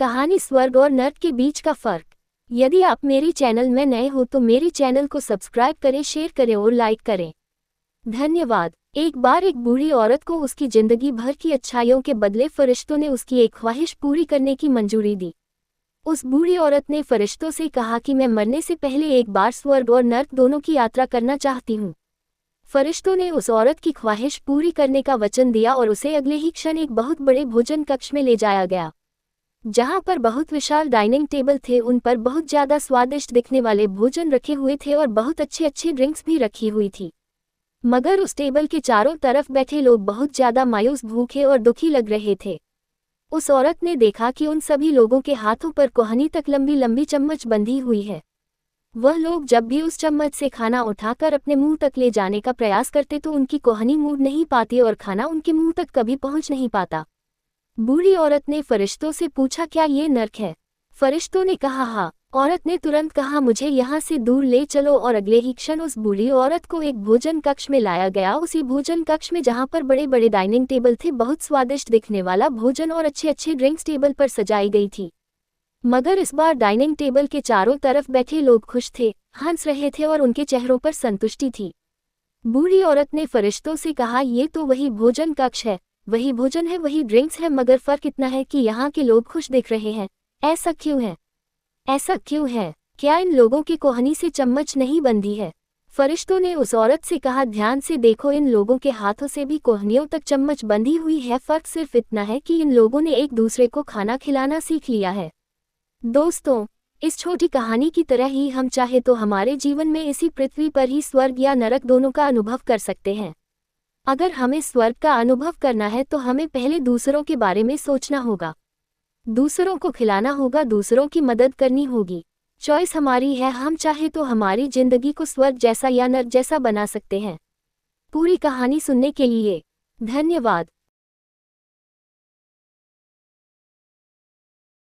कहानी स्वर्ग और नर्क के बीच का फर्क। यदि आप मेरी चैनल में नए हो तो मेरी चैनल को सब्सक्राइब करें, शेयर करें और लाइक करें। धन्यवाद। एक बार एक बूढ़ी औरत को उसकी जिंदगी भर की अच्छाइयों के बदले फरिश्तों ने उसकी एक ख्वाहिश पूरी करने की मंजूरी दी। उस बूढ़ी औरत ने फरिश्तों से कहा कि मैं मरने से पहले एक बार स्वर्ग और नर्क दोनों की यात्रा करना चाहती हूँ। फरिश्तों ने उस औरत की ख्वाहिश पूरी करने का वचन दिया और उसे अगले ही क्षण एक बहुत बड़े भोजन कक्ष में ले जाया गया, जहां पर बहुत विशाल डाइनिंग टेबल थे। उन पर बहुत ज्यादा स्वादिष्ट दिखने वाले भोजन रखे हुए थे और बहुत अच्छी अच्छी ड्रिंक्स भी रखी हुई थी। मगर उस टेबल के चारों तरफ बैठे लोग बहुत ज्यादा मायूस, भूखे और दुखी लग रहे थे। उस औरत ने देखा कि उन सभी लोगों के हाथों पर कोहनी तक लंबी लंबी चम्मच बंधी हुई है। वह लोग जब भी उस चम्मच से खाना उठाकर अपने मुंह तक ले जाने का प्रयास करते तो उनकी कोहनी मुड़ नहीं पाती और खाना उनके मुंह तक कभी पहुंच नहीं पाता। बूढ़ी औरत ने फरिश्तों से पूछा, क्या ये नर्क है? फरिश्तों ने कहा हाँ। औरत ने तुरंत कहा, मुझे यहाँ से दूर ले चलो, और अगले ही क्षण उस बूढ़ी औरत को एक भोजन कक्ष में लाया गया। उसी भोजन कक्ष में जहाँ पर बड़े बड़े डाइनिंग टेबल थे, बहुत स्वादिष्ट दिखने वाला भोजन और अच्छे अच्छे ड्रिंक्स टेबल पर सजाई गई थी। मगर इस बार डाइनिंग टेबल के चारों तरफ बैठे लोग खुश थे, हंस रहे थे और उनके चेहरों पर संतुष्टि थी। बूढ़ी औरत ने फरिश्तों से कहा, ये तो वही भोजन कक्ष है, वही भोजन है, वही ड्रिंक्स है, मगर फर्क इतना है कि यहाँ के लोग खुश दिख रहे हैं। ऐसा क्यों है? ऐसा क्यों है? क्या इन लोगों की कोहनी से चम्मच नहीं बंधी है? फरिश्तों ने उस औरत से कहा, ध्यान से देखो, इन लोगों के हाथों से भी कोहनियों तक चम्मच बंधी हुई है। फर्क सिर्फ इतना है कि इन लोगों ने एक दूसरे को खाना खिलाना सीख लिया है। दोस्तों, इस छोटी कहानी की तरह ही हम चाहे तो हमारे जीवन में इसी पृथ्वी पर ही स्वर्ग या नरक दोनों का अनुभव कर सकते हैं। अगर हमें स्वर्ग का अनुभव करना है तो हमें पहले दूसरों के बारे में सोचना होगा, दूसरों को खिलाना होगा, दूसरों की मदद करनी होगी। चॉइस हमारी है, हम चाहे तो हमारी जिंदगी को स्वर्ग जैसा या नर्क जैसा बना सकते हैं। पूरी कहानी सुनने के लिए धन्यवाद।